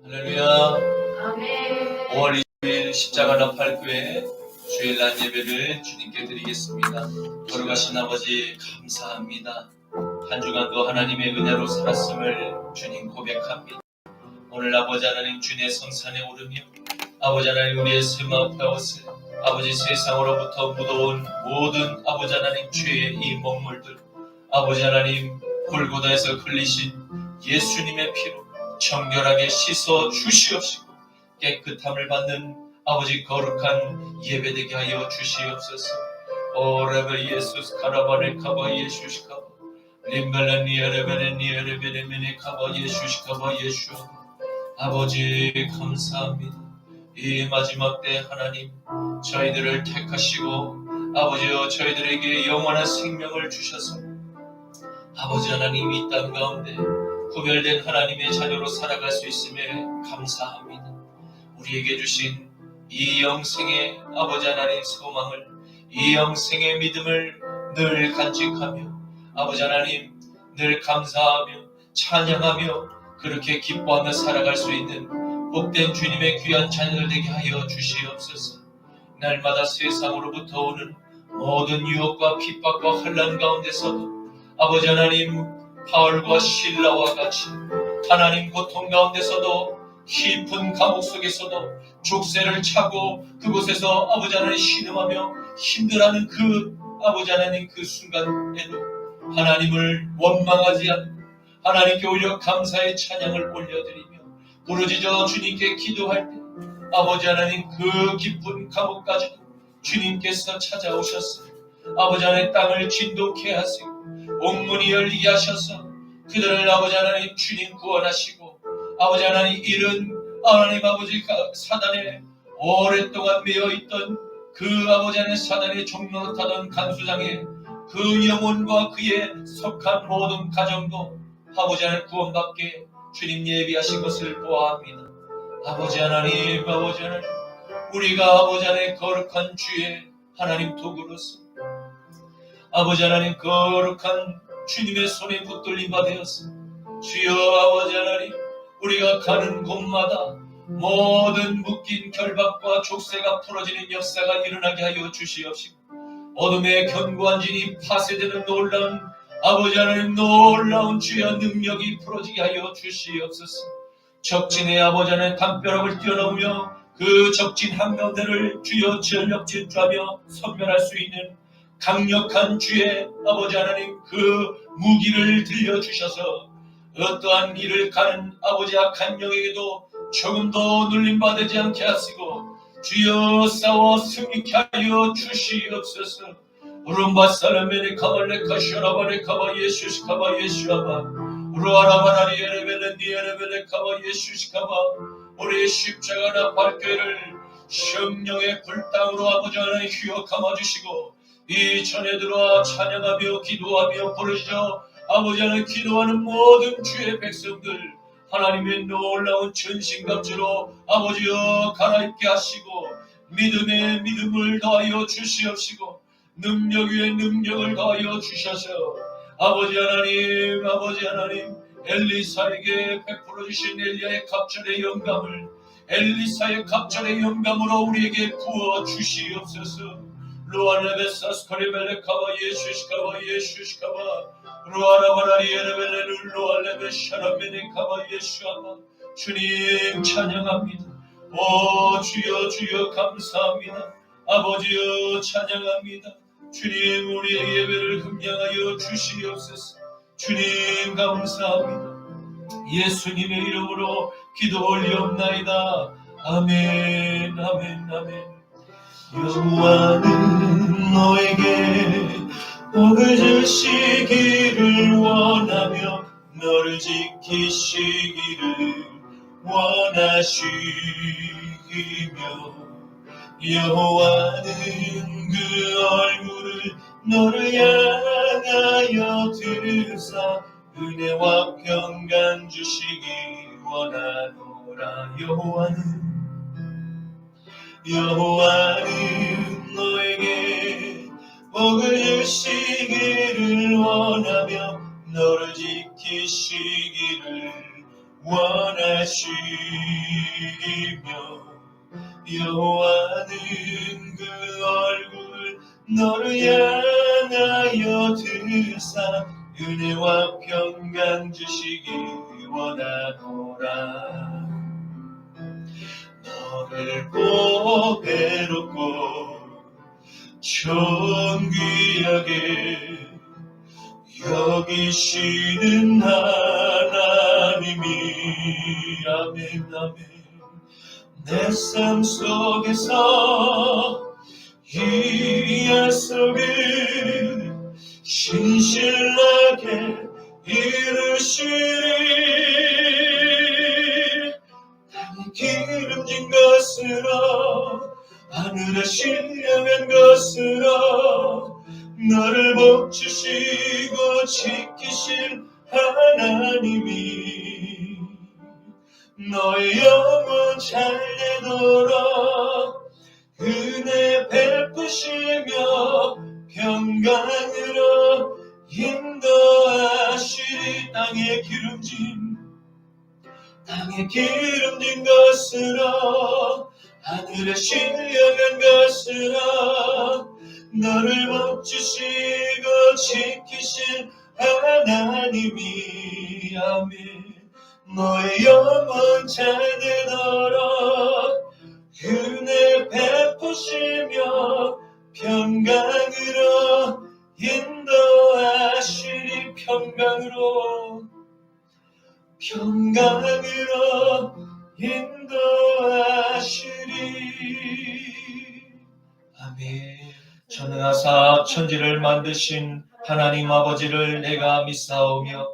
할렐루야. 아멘. 5월 20일 십자가 나팔교회 주일날 예배를 주님께 드리겠습니다. 걸어가신 아버지 감사합니다. 한 주간도 하나님의 은혜로 살았음을 주님 고백합니다. 오늘 아버지 하나님 주님의 성산에 오르며 아버지 하나님 우리의 세마파 옷을 아버지 세상으로부터 묻어온 모든 아버지 하나님 죄의 이 먹물들 아버지 하나님 골고다에서 흘리신 예수님의 피로 정결하게 씻어 주시옵시고 깨끗함을 받는 아버지 거룩한 예배되게 하여 주시옵소서. 오레베 예수스 카라바네 카바 예수시카바 림벨레 니에레베네 니에레베네메네 카바 예수시카바 예수. 아버지 감사합니다. 이 마지막 때 하나님 저희들을 택하시고 아버지여 저희들에게 영원한 생명을 주셔서 아버지 하나님 이 땅 가운데 구별된 하나님의 자녀로 살아갈 수 있음에 감사합니다. 우리에게 주신 이 영생의 아버지 하나님 소망을 이 영생의 믿음을 늘 간직하며 아버지 하나님 늘 감사하며 찬양하며 그렇게 기뻐하며 살아갈 수 있는 복된 주님의 귀한 자녀들 되게 하여 주시옵소서. 날마다 세상으로부터 오는 모든 유혹과 핍박과 환난 가운데서도 아버지 하나님 바울과 실라와 같이 하나님 고통 가운데서도 깊은 감옥 속에서도 족쇄를 차고 그곳에서 아버지 하나님 신음하며 힘들어하는 그 아버지 하나님 그 순간에도 하나님을 원망하지 않고 하나님께 오히려 감사의 찬양을 올려드리며 부르짖어 주님께 기도할 때 아버지 하나님 그 깊은 감옥까지도 주님께서 찾아오셨으며 아버지 하나님 땅을 진동케 하시고 옥문이 열리게 하셔서 그들을 아버지 하나님 주님 구원하시고 아버지 하나님 이른 하나님 아버지 사단에 오랫동안 매여있던 그 아버지 하나님 사단의 종로를 타던 간수장의 그 영혼과 그의 속한 모든 가정도 아버지 하나님 구원받게 주님 예비하신 것을 보아합니다. 아버지 하나님 우리가 아버지 하나님 거룩한 주의 하나님 도구로서 아버지 하나님 거룩한 주님의 손에 붙들림 받으었어. 주여 아버지 하나님 우리가 가는 곳마다 모든 묶인 결박과 족쇄가 풀어지는 역사가 일어나게 하여 주시옵시고 어둠의 견고한 진이 파쇄되는 놀라운 아버지 하나님 놀라운 주여 능력이 풀어지게 하여 주시옵소서. 적진의 아버지 하나님 담벼락을 뛰어넘으며 그 적진 한가운데를 주여 전력 질주하며 선멸할 수 있는 강력한 주의 아버지 하나님 그 무기를 들려주셔서 어떠한 일을 가는 아버지 악한 영에게도 조금도 눌림받지 않게 하시고 주여 싸워 승리케 하여 주시옵소서. 우rum바사라메네 카발레카 셔라바레 카바 예수시카바 예수아바 우루아라바라리 에레베네 니에레베네 카바 예수시카바 우리 십자가 나팔교회를 성령의 불땅으로 아버지 하나님 휘어 감아주시고 이 전에 들어와 찬양하며 기도하며 부르짖어 아버지 하나님 기도하는 모든 주의 백성들 하나님의 놀라운 전신갑주로 아버지여 갈아입게 하시고 믿음에 믿음을 더하여 주시옵시고 능력 위에 능력을 더하여 주셔서 아버지 하나님 엘리사에게 베풀어 주신 엘리야의 갑절의 영감을 엘리사의 갑절의 영감으로 우리에게 부어 주시옵소서. 루알레베사스코리벨레 카바 예수시카바 예수시카바 루아라바라리 에레벨레 루알레베 샤라메네 카바 예수아바 주님 찬양합니다. 오 주여 감사합니다. 아버지여 찬양합니다. 주님 우리의 예배를 흠양하여 주시옵소서. 주님 감사합니다. 예수님의 이름으로 기도 올리옵나이다. 아멘. 여호와는 너에게 복을 주시기를 원하며 너를 지키시기를 원하시며 여호와는 그 얼굴을 너를 향하여 드사 은혜와 평강 주시기 원하노라. 여호와는 너에게 복을 주시기를 원하며 너를 지키시기를 원하시며 여호와는 그 얼굴 너를 향하여 드사 은혜와 평강 주시기 원하노라. 너를 보배롭고 존귀하게 여기시는 하나님이 아멘 아멘. 내 삶 속에서 이 약속을 신실하게 이루시리. 땅에 기름진 것으로 하늘에 신령한 것으로 너를 복주시고 지키실 하나님이 너의 영혼 잘되도록 은혜 베푸시며 평강으로 인도하시리. 땅에 기름진 것으로 하늘에 신령한 것으로 너를 복주시고 지키신 하나님이 아멘. 너의 영혼 잘되도록 은혜 베푸시며 평강으로 인도하시리. 평강으로 인도하시리. 아멘. 전능하사 천지를 만드신 하나님 아버지를 내가 믿사오며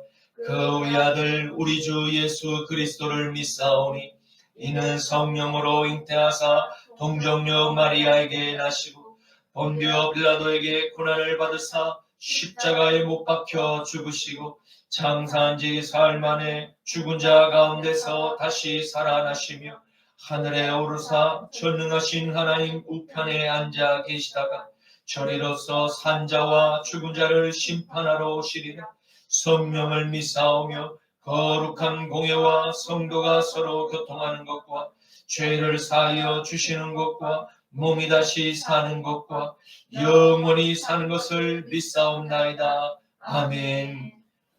그 외아들 우리 주 예수 그리스도를 믿사오니 이는 성령으로 잉태하사 동정녀 마리아에게 나시고 본디오 빌라도에게 고난을 받으사 십자가에 못 박혀 죽으시고 장사한 지 사흘 만에 죽은 자 가운데서 다시 살아나시며 하늘에 오르사 전능하신 하나님 우편에 앉아 계시다가 저리로서 산자와 죽은 자를 심판하러 오시리라. 성령을 믿사오며 거룩한 공예와 성도가 서로 교통하는 것과 죄를 사하여 주시는 것과 몸이 다시 사는 것과 영원히 사는 것을 믿사옵나이다. 아멘.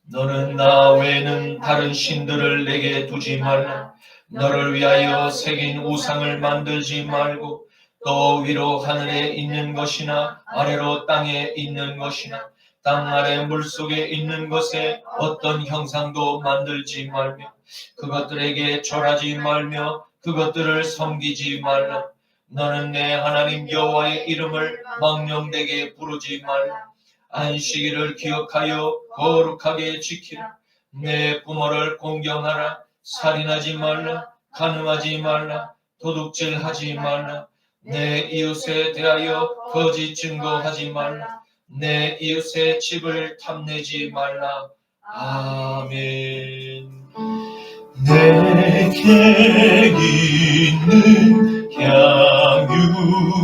너는 나 외에는 다른 신들을 내게 두지 말라. 너를 위하여 새긴 우상을 만들지 말고 또 위로 하늘에 있는 것이나 아래로 땅에 있는 것이나 땅 아래 물속에 있는 것에 어떤 형상도 만들지 말며 그것들에게 절하지 말며 그것들을 섬기지 말라. 너는 내 하나님 여호와의 이름을 망령되게 부르지 말라. 안식일을 기억하여 거룩하게 지키라. 내 부모를 공경하라. 살인하지 말라. 간음하지 말라. 도둑질하지 말라. 내 이웃에 대하여 거짓 증거하지 말라. 내 이웃의 집을 탐내지 말라. 아멘. 내게 있는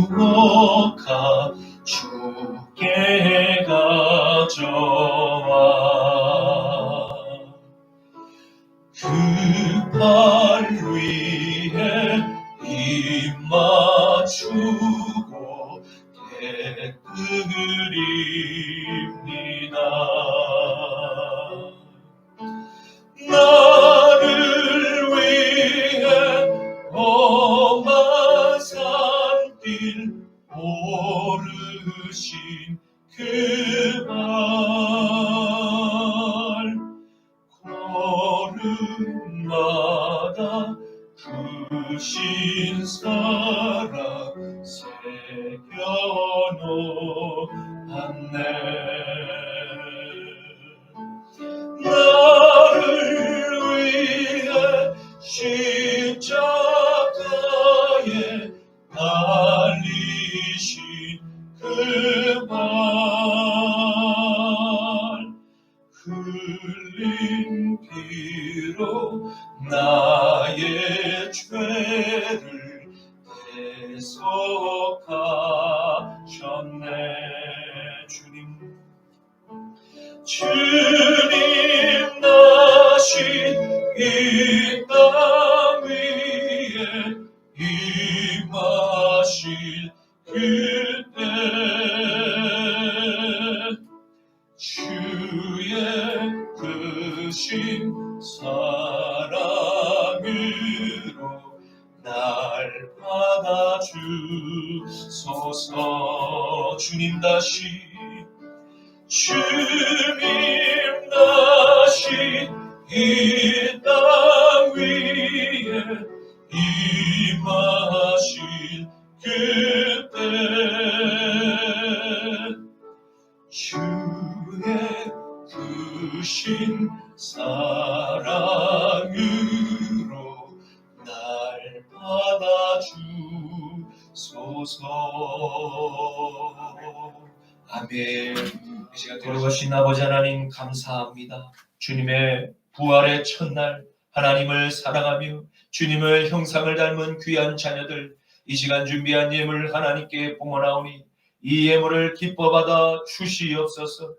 향유가 주께 가져와 그 발 위에 입 맞추고 대드립니다. 나를 위해 험한 산길 오르신 그 발 걸음마다 그 신사랑 새겨놓았네. 나를 위해 십자가에 달리신 그 발 흘린 피로 나의 죄를 대속하셨네. 주님 나신 이 주의 크신 사랑으로 날 받아주소서. 주님 다시 이 땅 위에 임하실 그때 주의 크신 사랑으로 날 받아주소서. 아멘. 이 시간 돌아가신 아버지 하나님 감사합니다. 주님의 부활의 첫날 하나님을 사랑하며 주님의 형상을 닮은 귀한 자녀들 이 시간 준비한 예물 하나님께 봉헌하오니 이 예물을 기뻐 받아 주시옵소서.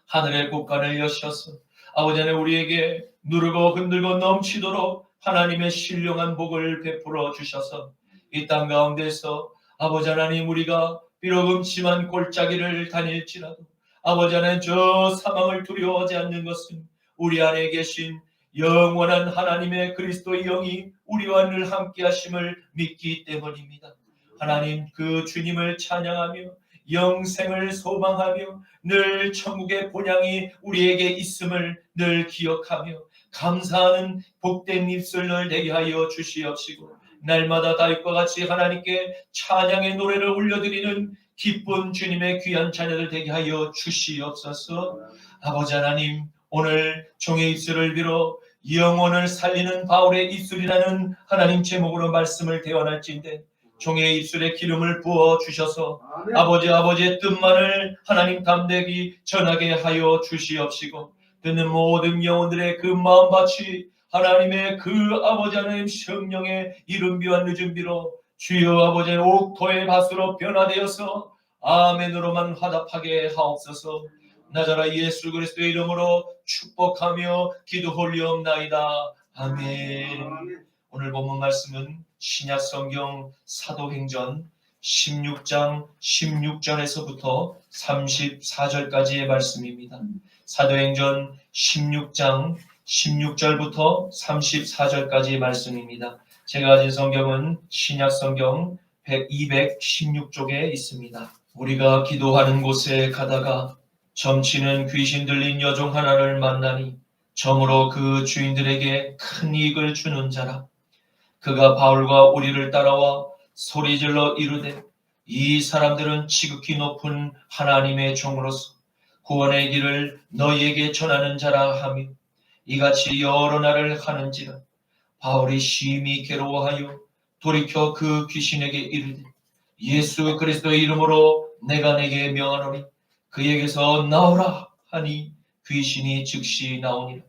하늘의 곳간을 여셔서 아버지 하나님 우리에게 누르고 흔들고 넘치도록 하나님의 신령한 복을 베풀어 주셔서 이 땅 가운데서 아버지 하나님 우리가 비록 음침한 골짜기를 다닐지라도 아버지 하나님 저 사망을 두려워하지 않는 것은 우리 안에 계신 영원한 하나님의 그리스도의 영이 우리와 늘 함께 하심을 믿기 때문입니다. 하나님 그 주님을 찬양하며 영생을 소망하며 늘 천국의 본향이 우리에게 있음을 늘 기억하며 감사하는 복된 입술을 내게 하여 주시옵시고 날마다 다윗과 같이 하나님께 찬양의 노래를 올려드리는 기쁜 주님의 귀한 자녀들 되게 하여 주시옵소서. 아버지 하나님 오늘 종의 입술을 빌어 영혼을 살리는 바울의 입술이라는 하나님 제목으로 말씀을 대원할진대 종의 입술에 기름을 부어 주셔서 아버지의 뜻만을 하나님 담대히 전하게 하여 주시옵시고 듣는 모든 영혼들의 그 마음밭이 하나님의 그 아버지 하나님 성령의 이른비와 늦은비로 주여 아버지의 옥토의 밭으로 변화되어서 아멘으로만 화답하게 하옵소서. 나자라 예수 그리스도의 이름으로 축복하며 기도 올리옵나이다. 아멘. 오늘 본문 말씀은 신약 성경 사도행전 16장 16절에서부터 34절까지의 말씀입니다. 사도행전 16장 16절부터 34절까지의 말씀입니다. 제가 가진 성경은 신약 성경 216쪽에 있습니다. 우리가 기도하는 곳에 가다가 점치는 귀신 들린 여종 하나를 만나니 점으로 그 주인들에게 큰 이익을 주는 자라. 그가 바울과 우리를 따라와 소리질러 이르되 이 사람들은 지극히 높은 하나님의 종으로서 구원의 길을 너희에게 전하는 자라 하며 이같이 여러 날을 하는지라. 바울이 심히 괴로워하여 돌이켜 그 귀신에게 이르되 예수 그리스도의 이름으로 내가 내게 명하노니 그에게서 나오라 하니 귀신이 즉시 나오니라.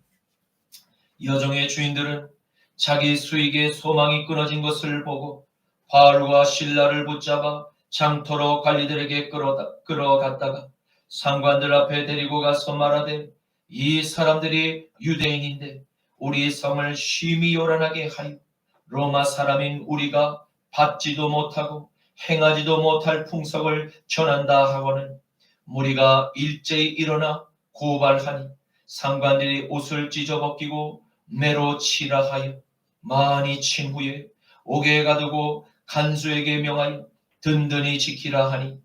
여종의 주인들은 자기 수익의 소망이 끊어진 것을 보고 바울과 실라를 붙잡아 장터로 관리들에게 끌어갔다가 상관들 앞에 데리고 가서 말하되 이 사람들이 유대인인데 우리 성을 심히 요란하게 하여 로마 사람인 우리가 받지도 못하고 행하지도 못할 풍속을 전한다 하고는 무리가 일제히 일어나 고발하니 상관들이 옷을 찢어벗기고 매로 치라 하여 많이 친 후에 옥에 가두고 간수에게 명하여 든든히 지키라 하니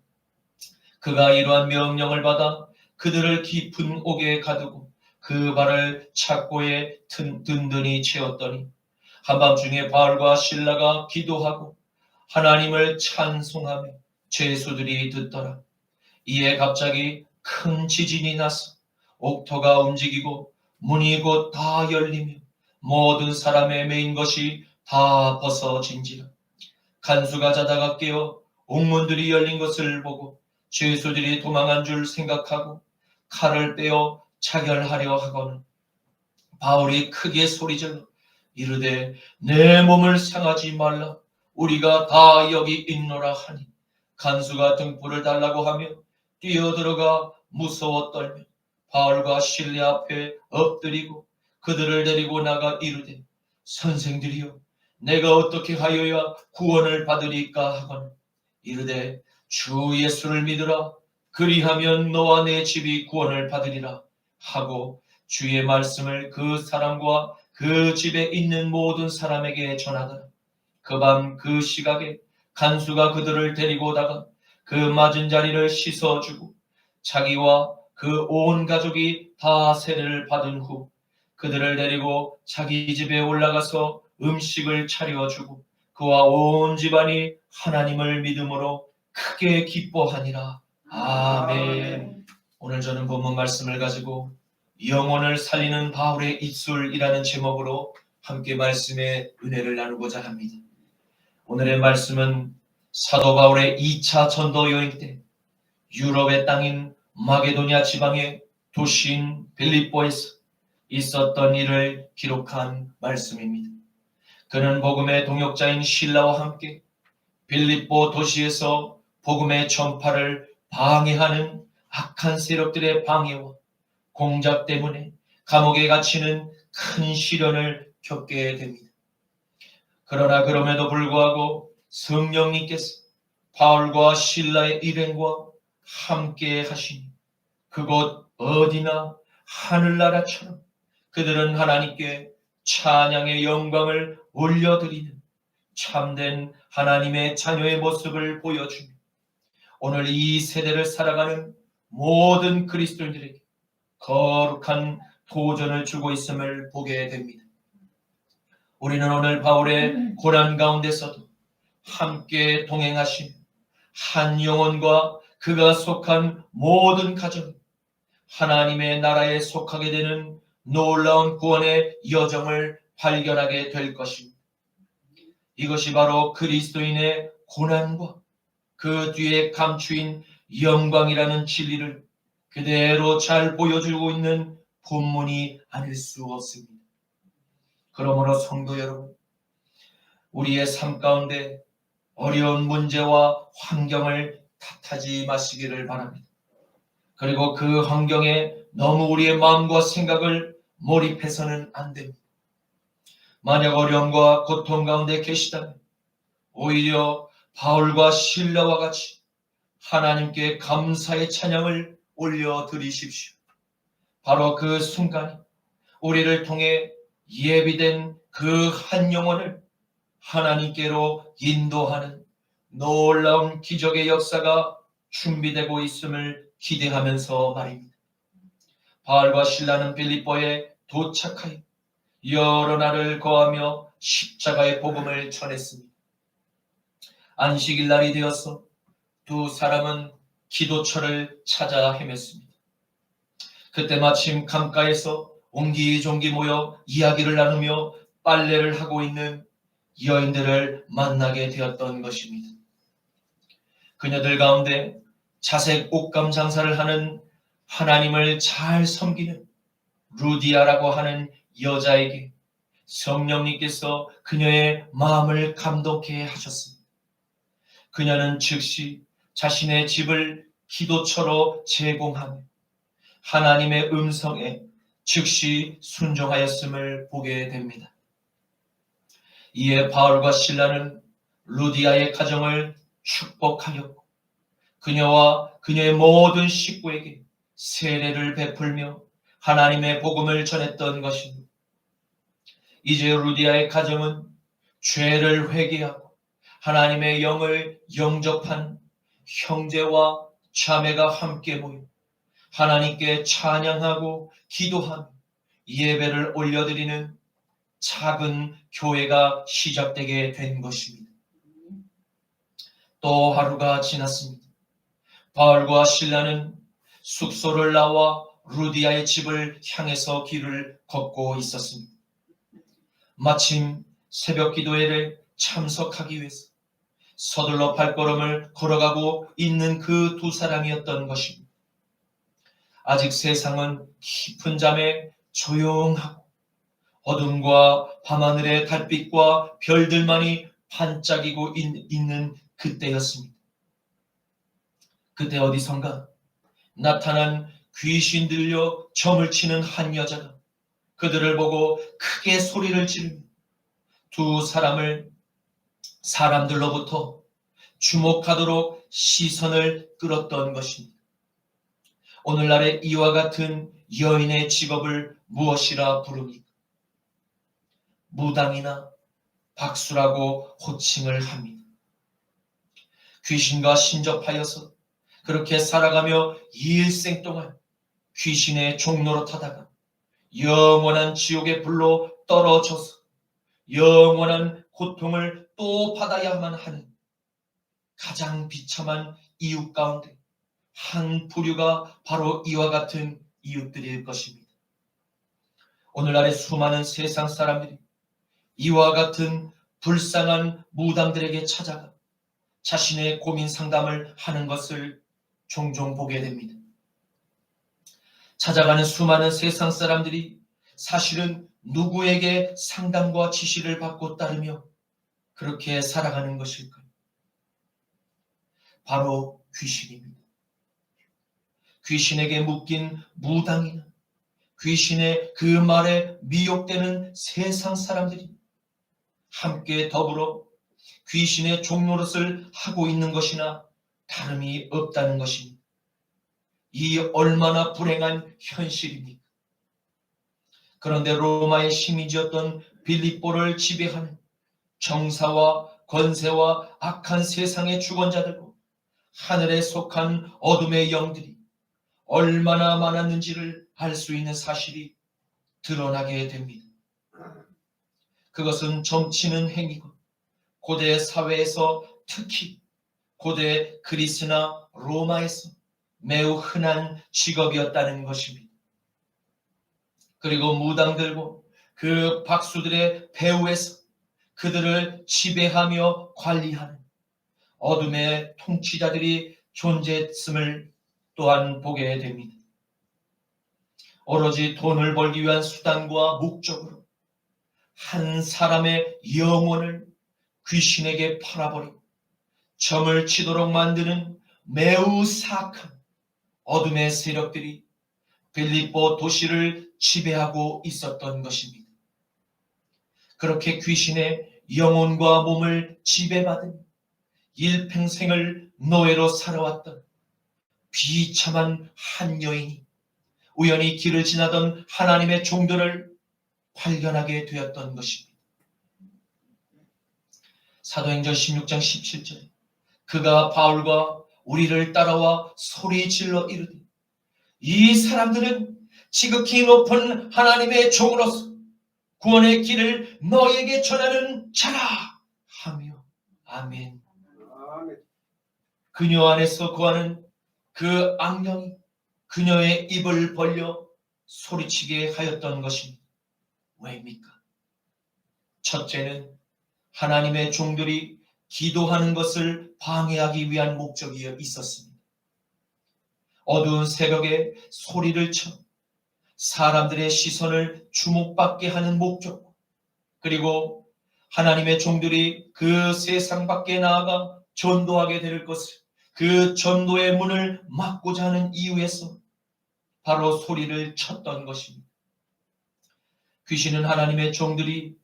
그가 이러한 명령을 받아 그들을 깊은 옥에 가두고 그 발을 착고에 든든히 채웠더니 한밤중에 바울과 실라가 기도하고 하나님을 찬송하며 죄수들이 듣더라. 이에 갑자기 큰 지진이 나서 옥토가 움직이고 문이 곧 다 열리며 모든 사람의 매인 것이 다 벗어진지라. 간수가 자다가 깨어 옥문들이 열린 것을 보고 죄수들이 도망한 줄 생각하고 칼을 빼어 차결하려 하거늘 바울이 크게 소리질러 이르되 내 몸을 상하지 말라. 우리가 다 여기 있노라 하니 간수가 등불을 달라고 하며 뛰어들어가 무서워 떨며 바울과 실내 앞에 엎드리고 그들을 데리고 나가 이르되 선생들이여 내가 어떻게 하여야 구원을 받으리까 하거늘 이르되 주 예수를 믿으라. 그리하면 너와 내 집이 구원을 받으리라 하고 주의 말씀을 그 사람과 그 집에 있는 모든 사람에게 전하더라. 그 밤 그 시각에 간수가 그들을 데리고 오다가 그 맞은 자리를 씻어주고 자기와 그 온 가족이 다 세례를 받은 후 그들을 데리고 자기 집에 올라가서 음식을 차려주고 그와 온 집안이 하나님을 믿음으로 크게 기뻐하니라. 아멘. 오늘 저는 본문 말씀을 가지고 영혼을 살리는 바울의 입술이라는 제목으로 함께 말씀의 은혜를 나누고자 합니다. 오늘의 말씀은 사도 바울의 2차 전도 여행 때 유럽의 땅인 마게도니아 지방의 도시인 빌립보에서 있었던 일을 기록한 말씀입니다. 그는 복음의 동역자인 실라와 함께 빌립보 도시에서 복음의 전파를 방해하는 악한 세력들의 방해와 공작 때문에 감옥에 갇히는 큰 시련을 겪게 됩니다. 그러나 그럼에도 불구하고 성령님께서 바울과 실라의 일행과 함께 하시니 그곳 어디나 하늘나라처럼 그들은 하나님께 찬양의 영광을 올려드리는 참된 하나님의 자녀의 모습을 보여주며 오늘 이 세대를 살아가는 모든 그리스도인들에게 거룩한 도전을 주고 있음을 보게 됩니다. 우리는 오늘 바울의 고난 가운데서도 함께 동행하시며 한 영혼과 그가 속한 모든 가정, 하나님의 나라에 속하게 되는 놀라운 구원의 여정을 발견하게 될 것입니다. 이것이 바로 그리스도인의 고난과 그 뒤에 감추인 영광이라는 진리를 그대로 잘 보여주고 있는 본문이 아닐 수 없습니다. 그러므로 성도 여러분, 우리의 삶 가운데 어려운 문제와 환경을 탓하지 마시기를 바랍니다. 그리고 그 환경에 너무 우리의 마음과 생각을 몰입해서는 안 됩니다. 만약 어려움과 고통 가운데 계시다면 오히려 바울과 실라와 같이 하나님께 감사의 찬양을 올려드리십시오. 바로 그 순간에 우리를 통해 예비된 그 한 영혼을 하나님께로 인도하는 놀라운 기적의 역사가 준비되고 있음을 기대하면서 말입니다. 바울과 실라는 빌립보에 도착하여 여러 날을 거하며 십자가의 복음을 전했습니다. 안식일 날이 되어서 두 사람은 기도처를 찾아 헤맸습니다. 그때 마침 강가에서 옹기종기 모여 이야기를 나누며 빨래를 하고 있는 여인들을 만나게 되었던 것입니다. 그녀들 가운데 자색 옷감 장사를 하는 하나님을 잘 섬기는 루디아라고 하는 여자에게 성령님께서 그녀의 마음을 감동케 하셨습니다. 그녀는 즉시 자신의 집을 기도처로 제공하며 하나님의 음성에 즉시 순종하였음을 보게 됩니다. 이에 바울과 실라는 루디아의 가정을 축복하였고 그녀와 그녀의 모든 식구에게 세례를 베풀며 하나님의 복음을 전했던 것입니다. 이제 루디아의 가정은 죄를 회개하고 하나님의 영을 영접한 형제와 자매가 함께 모여 하나님께 찬양하고 기도하며 예배를 올려드리는 작은 교회가 시작되게 된 것입니다. 또 하루가 지났습니다. 바울과 실라는 숙소를 나와 루디아의 집을 향해서 길을 걷고 있었습니다. 마침 새벽 기도회에 참석하기 위해서 서둘러 발걸음을 걸어가고 있는 그 두 사람이었던 것입니다. 아직 세상은 깊은 잠에 조용하고 어둠과 밤하늘의 달빛과 별들만이 반짝이고 있는 그때였습니다. 그때 어디선가 나타난 귀신 들려 점을 치는 한 여자가 그들을 보고 크게 소리를 지르며 두 사람을 사람들로부터 주목하도록 시선을 끌었던 것입니다. 오늘날의 이와 같은 여인의 직업을 무엇이라 부릅니까? 무당이나 박수라고 호칭을 합니다. 귀신과 신접하여서 그렇게 살아가며 일생 동안 귀신의 종로로 타다가 영원한 지옥의 불로 떨어져서 영원한 고통을 또 받아야만 하는 가장 비참한 이웃 가운데 한 부류가 바로 이와 같은 이웃들일 것입니다. 오늘날의 수많은 세상 사람들이 이와 같은 불쌍한 무당들에게 찾아가 자신의 고민 상담을 하는 것을 종종 보게 됩니다. 찾아가는 수많은 세상 사람들이 사실은 누구에게 상담과 지시를 받고 따르며 그렇게 살아가는 것일까요? 바로 귀신입니다. 귀신에게 묶인 무당이나 귀신의 그 말에 미혹되는 세상 사람들이 함께 더불어 귀신의 종노릇을 하고 있는 것이나 다름이 없다는 것입니다. 이 얼마나 불행한 현실입니까? 그런데 로마의 시민이었던 빌립보를 지배하는 정사와 권세와 악한 세상의 주권자들과 하늘에 속한 어둠의 영들이 얼마나 많았는지를 알 수 있는 사실이 드러나게 됩니다. 그것은 점치는 행위고 고대 사회에서 특히 고대 그리스나 로마에서 매우 흔한 직업이었다는 것입니다. 그리고 무당들과 그 박수들의 배후에서 그들을 지배하며 관리하는 어둠의 통치자들이 존재했음을 또한 보게 됩니다. 오로지 돈을 벌기 위한 수단과 목적으로 한 사람의 영혼을 귀신에게 팔아버리고 점을 치도록 만드는 매우 사악한 어둠의 세력들이 빌립보 도시를 지배하고 있었던 것입니다. 그렇게 귀신의 영혼과 몸을 지배받은 일평생을 노예로 살아왔던 비참한 한 여인이 우연히 길을 지나던 하나님의 종들을 발견하게 되었던 것입니다. 사도행전 16장 17절에 그가 바울과 우리를 따라와 소리질러 이르되 이 사람들은 지극히 높은 하나님의 종으로서 구원의 길을 너에게 전하는 자라 하며 아멘. 그녀 안에서 거하는 그 악령이 그녀의 입을 벌려 소리치게 하였던 것입니다. 왜입니까? 첫째는 하나님의 종들이 기도하는 것을 방해하기 위한 목적이 있었습니다. 어두운 새벽에 소리를 쳐 사람들의 시선을 주목받게 하는 목적, 그리고 하나님의 종들이 그 세상 밖에 나아가 전도하게 될 것을 그 전도의 문을 막고자 하는 이유에서 바로 소리를 쳤던 것입니다. 귀신은 하나님의 종들이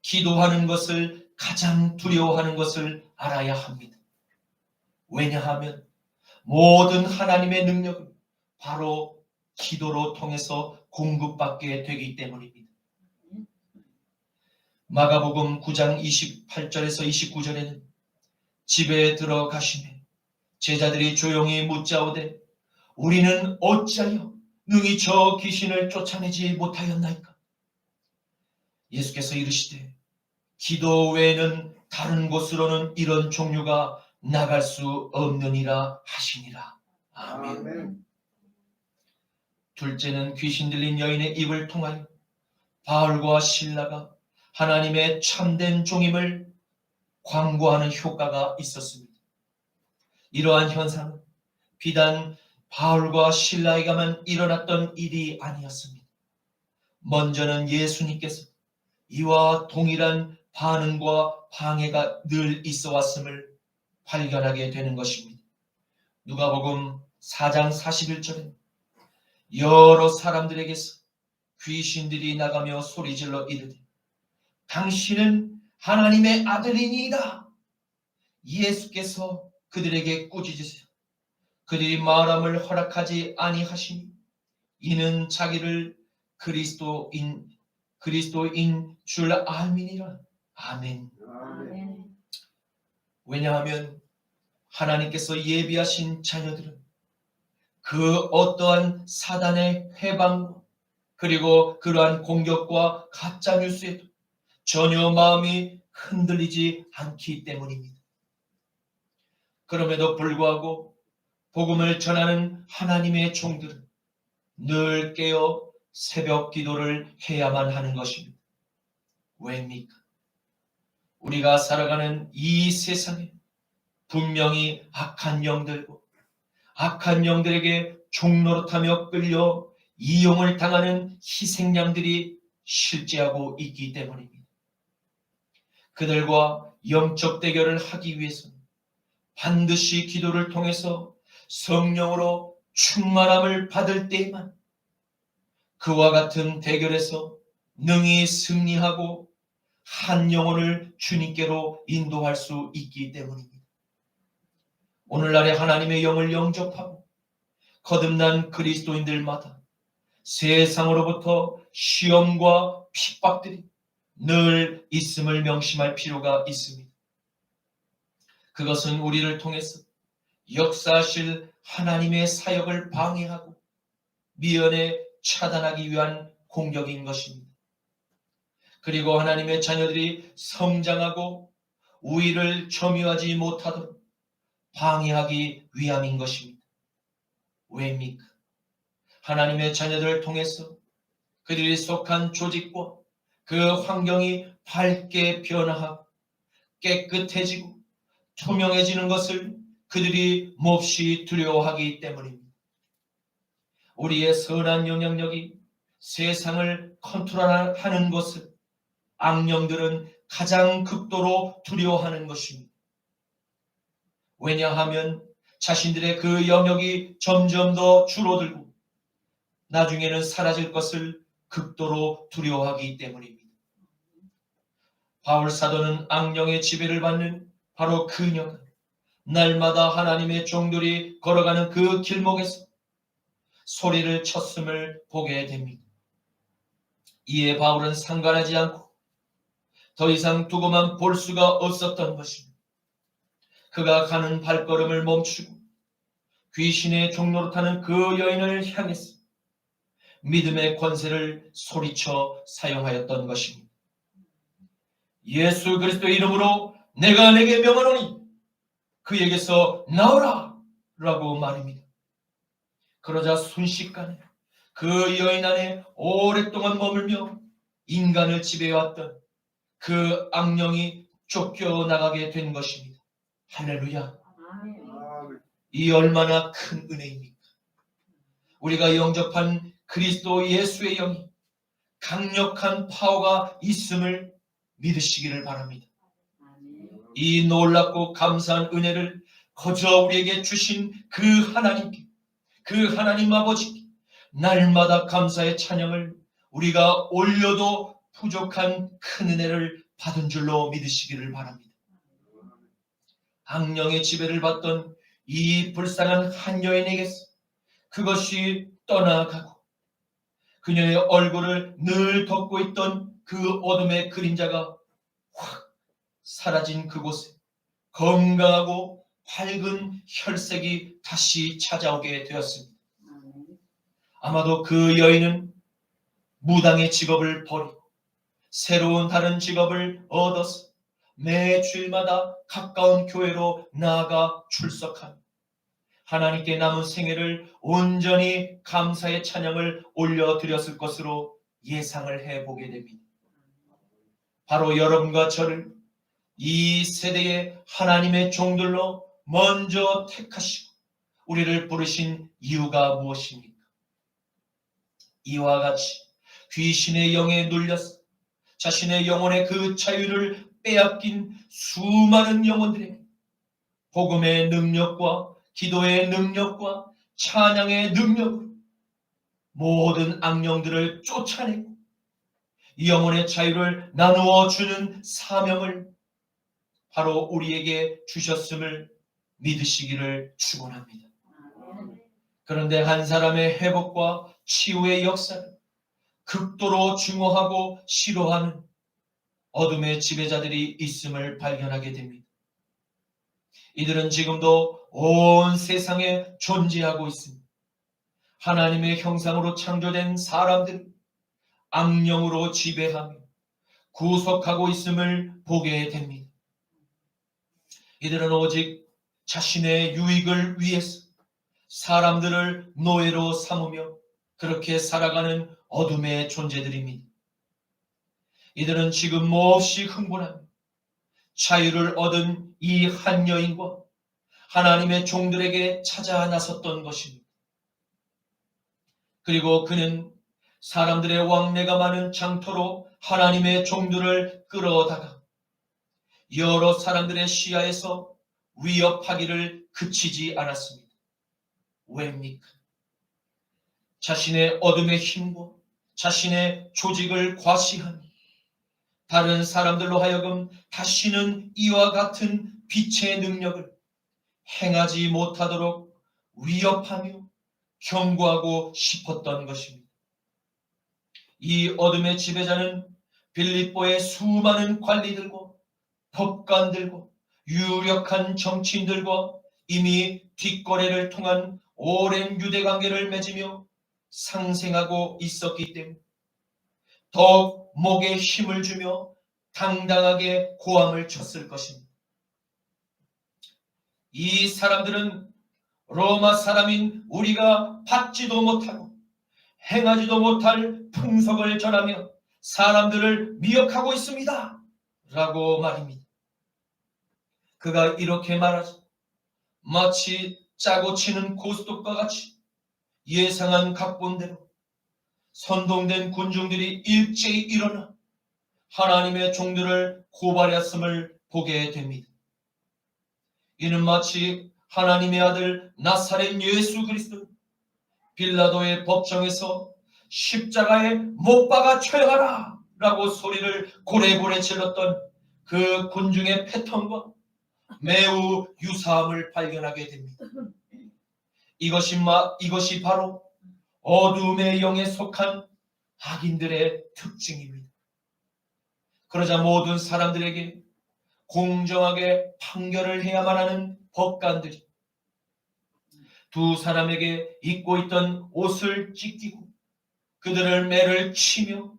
기도하는 것을 가장 두려워하는 것을 알아야 합니다. 왜냐하면 모든 하나님의 능력은 바로 기도로 통해서 공급받게 되기 때문입니다. 마가복음 9장 28절에서 29절에는 집에 들어가시매 제자들이 조용히 묻자오되 우리는 어찌하여 능히 저 귀신을 쫓아내지 못하였나이까? 예수께서 이르시되 기도 외에는 다른 곳으로는 이런 종류가 나갈 수 없느니라 하시니라. 아멘. 둘째는 귀신 들린 여인의 입을 통하여 바울과 실라가 하나님의 참된 종임을 광고하는 효과가 있었습니다. 이러한 현상은 비단 바울과 실라에게만 일어났던 일이 아니었습니다. 먼저는 예수님께서 이와 동일한 반응과 방해가 늘 있어 왔음을 발견하게 되는 것입니다. 누가복음 4장 41절에 여러 사람들에게서 귀신들이 나가며 소리질러 이르되 당신은 하나님의 아들이니이다. 예수께서 그들에게 꾸짖으세요. 그들이 말함을 허락하지 아니하시니 이는 자기를 그리스도인 줄 알미니라. 아멘. 아멘. 왜냐하면 하나님께서 예비하신 자녀들은 그 어떠한 사단의 해방 그리고 그러한 공격과 가짜 뉴스에도 전혀 마음이 흔들리지 않기 때문입니다. 그럼에도 불구하고 복음을 전하는 하나님의 종들은 늘 깨어 새벽 기도를 해야만 하는 것입니다. 왜입니까? 우리가 살아가는 이 세상에 분명히 악한 영들고 악한 영들에게 종노릇하며 끌려 이용을 당하는 희생양들이 실제하고 있기 때문입니다. 그들과 영적 대결을 하기 위해서는 반드시 기도를 통해서 성령으로 충만함을 받을 때에만 그와 같은 대결에서 능히 승리하고 한 영혼을 주님께로 인도할 수 있기 때문입니다. 오늘날의 하나님의 영을 영접하고 거듭난 그리스도인들마다 세상으로부터 시험과 핍박들이 늘 있음을 명심할 필요가 있습니다. 그것은 우리를 통해서 역사하실 하나님의 사역을 방해하고 미연에 차단하기 위한 공격인 것입니다. 그리고 하나님의 자녀들이 성장하고 우위를 점유하지 못하도록 방해하기 위함인 것입니다. 왜입니까? 하나님의 자녀들을 통해서 그들이 속한 조직과 그 환경이 밝게 변화하고 깨끗해지고 투명해지는 것을 그들이 몹시 두려워하기 때문입니다. 우리의 선한 영향력이 세상을 컨트롤하는 것을 악령들은 가장 극도로 두려워하는 것입니다. 왜냐하면 자신들의 그 영역이 점점 더 줄어들고 나중에는 사라질 것을 극도로 두려워하기 때문입니다. 바울 사도는 악령의 지배를 받는 바로 그녀가 날마다 하나님의 종들이 걸어가는 그 길목에서 소리를 쳤음을 보게 됩니다. 이에 바울은 상관하지 않고 더 이상 두고만 볼 수가 없었던 것입니다. 그가 가는 발걸음을 멈추고 귀신의 종노릇하는 그 여인을 향해서 믿음의 권세를 소리쳐 사용하였던 것입니다. 예수 그리스도의 이름으로 내가 내게 명하노니 그에게서 나오라 라고 말입니다. 그러자 순식간에 그 여인 안에 오랫동안 머물며 인간을 지배해왔던 그 악령이 쫓겨나가게 된 것입니다. 할렐루야. 이 얼마나 큰 은혜입니까? 우리가 영접한 그리스도 예수의 영이 강력한 파워가 있음을 믿으시기를 바랍니다. 이 놀랍고 감사한 은혜를 거저 우리에게 주신 그 하나님께, 그 하나님 아버지께 날마다 감사의 찬양을 우리가 올려도 부족한 큰 은혜를 받은 줄로 믿으시기를 바랍니다. 악령의 지배를 받던 이 불쌍한 한 여인에게서 그것이 떠나가고 그녀의 얼굴을 늘 덮고 있던 그 어둠의 그림자가 확 사라진 그곳에 건강하고 밝은 혈색이 다시 찾아오게 되었습니다. 아마도 그 여인은 무당의 직업을 버리고 새로운 다른 직업을 얻어서 매 주일마다 가까운 교회로 나아가 출석하며 하나님께 남은 생애를 온전히 감사의 찬양을 올려드렸을 것으로 예상을 해보게 됩니다. 바로 여러분과 저를 이 세대의 하나님의 종들로 먼저 택하시고 우리를 부르신 이유가 무엇입니까? 이와 같이 귀신의 영에 눌려서 자신의 영혼의 그 자유를 빼앗긴 수많은 영혼들에게 복음의 능력과 기도의 능력과 찬양의 능력으로 모든 악령들을 쫓아내고 영혼의 자유를 나누어 주는 사명을 바로 우리에게 주셨음을 믿으시기를 축원합니다. 그런데 한 사람의 회복과 치유의 역사를 극도로 증오하고 싫어하는 어둠의 지배자들이 있음을 발견하게 됩니다. 이들은 지금도 온 세상에 존재하고 있습니다. 하나님의 형상으로 창조된 사람들을 악령으로 지배하며 구속하고 있음을 보게 됩니다. 이들은 오직 자신의 유익을 위해서 사람들을 노예로 삼으며 그렇게 살아가는 어둠의 존재들입니다. 이들은 지금 몹시 흥분하며 자유를 얻은 이 한 여인과 하나님의 종들에게 찾아 나섰던 것입니다. 그리고 그는 사람들의 왕래가 많은 장터로 하나님의 종들을 끌어다가 여러 사람들의 시야에서 위협하기를 그치지 않았습니다. 왜입니까? 자신의 어둠의 힘과 자신의 조직을 과시하며 다른 사람들로 하여금 다시는 이와 같은 빛의 능력을 행하지 못하도록 위협하며 경고하고 싶었던 것입니다. 이 어둠의 지배자는 빌립보의 수많은 관리들과 법관들과 유력한 정치인들과 이미 뒷거래를 통한 오랜 유대관계를 맺으며 상생하고 있었기 때문에 더욱 목에 힘을 주며 당당하게 고함을 쳤을 것입니다. 이 사람들은 로마 사람인 우리가 받지도 못하고 행하지도 못할 풍속을 전하며 사람들을 미혹하고 있습니다. 라고 말입니다. 그가 이렇게 말하죠. 마치 짜고 치는 고스톱과 같이 예상한 각본대로 선동된 군중들이 일제히 일어나 하나님의 종들을 고발했음을 보게 됩니다. 이는 마치 하나님의 아들 나사렛 예수 그리스도 빌라도의 법정에서 십자가에 못 박아 처형하라 라고 소리를 고래고래 질렀던 그 군중의 패턴과 매우 유사함을 발견하게 됩니다. 이것이 바로 어둠의 영에 속한 악인들의 특징입니다. 그러자 모든 사람들에게 공정하게 판결을 해야만 하는 법관들이 두 사람에게 입고 있던 옷을 찢기고 그들을 매를 치며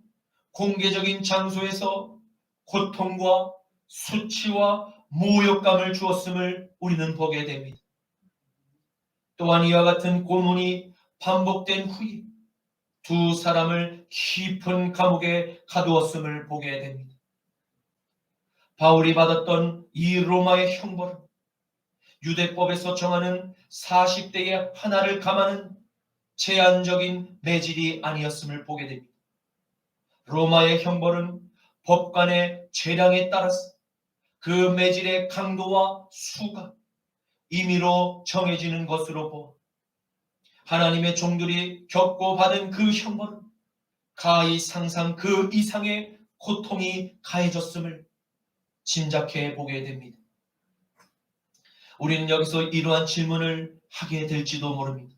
공개적인 장소에서 고통과 수치와 모욕감을 주었음을 우리는 보게 됩니다. 또한 이와 같은 고문이 반복된 후에 두 사람을 깊은 감옥에 가두었음을 보게 됩니다. 바울이 받았던 이 로마의 형벌은 유대법에서 정하는 40대의 하나를 감하는 제한적인 매질이 아니었음을 보게 됩니다. 로마의 형벌은 법관의 재량에 따라서 그 매질의 강도와 수가 임의로 정해지는 것으로 보아 하나님의 종들이 겪고 받은 그 형벌은 가히 상상 그 이상의 고통이 가해졌음을 짐작해 보게 됩니다. 우리는 여기서 이러한 질문을 하게 될지도 모릅니다.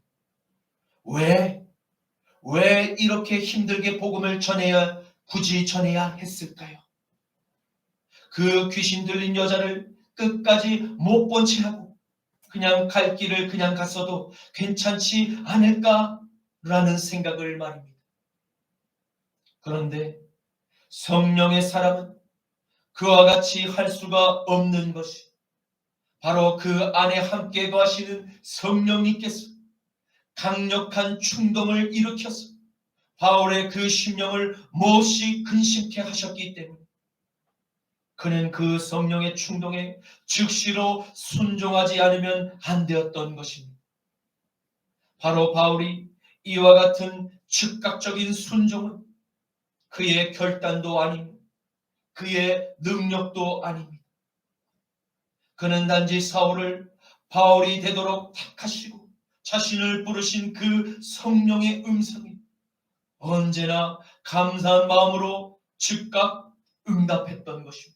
왜 이렇게 힘들게 복음을 굳이 전해야 했을까요? 그 귀신 들린 여자를 끝까지 못 본 채 하고 그냥 갈 길을 그냥 갔어도 괜찮지 않을까라는 생각을 말입니다. 그런데 성령의 사람은 그와 같이 할 수가 없는 것이 바로 그 안에 함께 거하시는 성령님께서 강력한 충동을 일으켜서 바울의 그 심령을 몹시 근심케 하셨기 때문에 그는 그 성령의 충동에 즉시로 순종하지 않으면 안 되었던 것입니다. 바로 바울이 이와 같은 즉각적인 순종은 그의 결단도 아니고 그의 능력도 아닙니다. 그는 단지 사울을 바울이 되도록 택하시고 자신을 부르신 그 성령의 음성에 언제나 감사한 마음으로 즉각 응답했던 것입니다.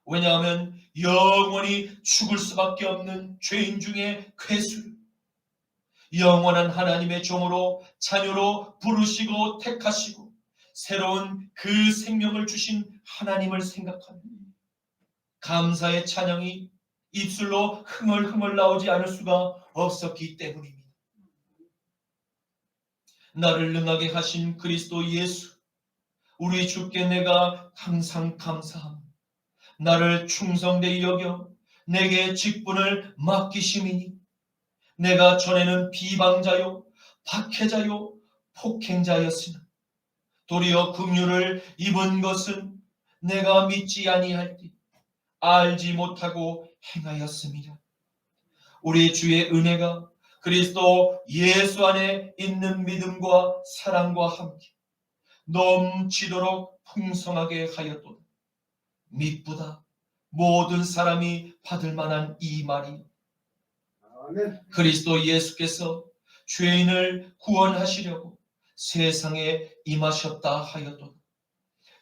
왜냐하면 영원히 죽을 수밖에 없는 죄인 중에 괴수를 영원한 하나님의 종으로 자녀로 부르시고 택하시고 새로운 그 생명을 주신 하나님을 생각하며 감사의 찬양이 입술로 흥얼흥얼 나오지 않을 수가 없었기 때문입니다. 나를 능하게 하신 그리스도 예수, 우리 주께 내가 항상 감사합니다. 나를 충성되이 여겨 내게 직분을 맡기심이니 내가 전에는 비방자요 박해자요 폭행자였으나 도리어 긍휼을 입은 것은 내가 믿지 아니할 때 알지 못하고 행하였습니다. 우리 주의 은혜가 그리스도 예수 안에 있는 믿음과 사랑과 함께 넘치도록 풍성하게 하였도다. 미쁘다. 모든 사람이 받을 만한 이 말이 그리스도 예수께서 죄인을 구원하시려고 세상에 임하셨다 하였도다.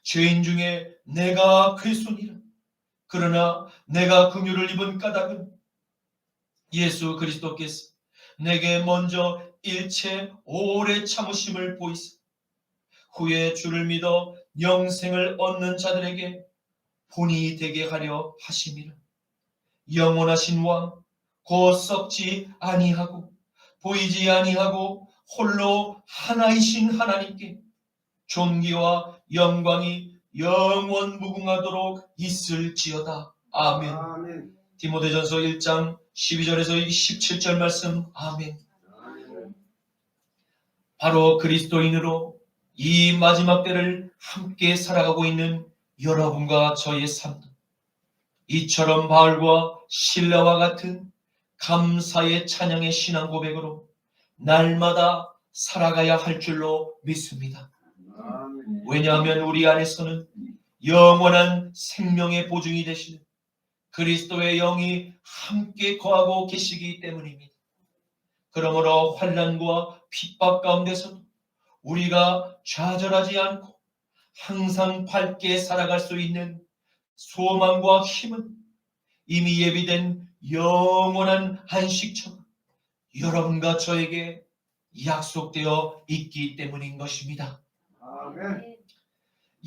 죄인 중에 내가 괴순이라. 그러나 내가 긍휼을 입은 까닭은 예수 그리스도께서 내게 먼저 일체 오래 참으심을 보이사 후에 주를 믿어 영생을 얻는 자들에게 본이 되게 하려 하심이라. 영원하신 왕 곧 썩지 아니하고 보이지 아니하고 홀로 하나이신 하나님께 존귀와 영광이 영원 무궁하도록 있을지어다. 아멘. 아멘. 디모데전서 1장 12절에서 17절 말씀. 아멘. 바로 그리스도인으로 이 마지막 때를 함께 살아가고 있는 여러분과 저의 삶도 이처럼 바울과 실라와 같은 감사의 찬양의 신앙 고백으로 날마다 살아가야 할 줄로 믿습니다. 아멘. 왜냐하면 우리 안에서는 영원한 생명의 보증이 되시는 그리스도의 영이 함께 거하고 계시기 때문입니다. 그러므로 환난과 핍박 가운데서도 우리가 좌절하지 않고 항상 밝게 살아갈 수 있는 소망과 힘은 이미 예비된 영원한 안식처가 여러분과 저에게 약속되어 있기 때문인 것입니다. 아멘.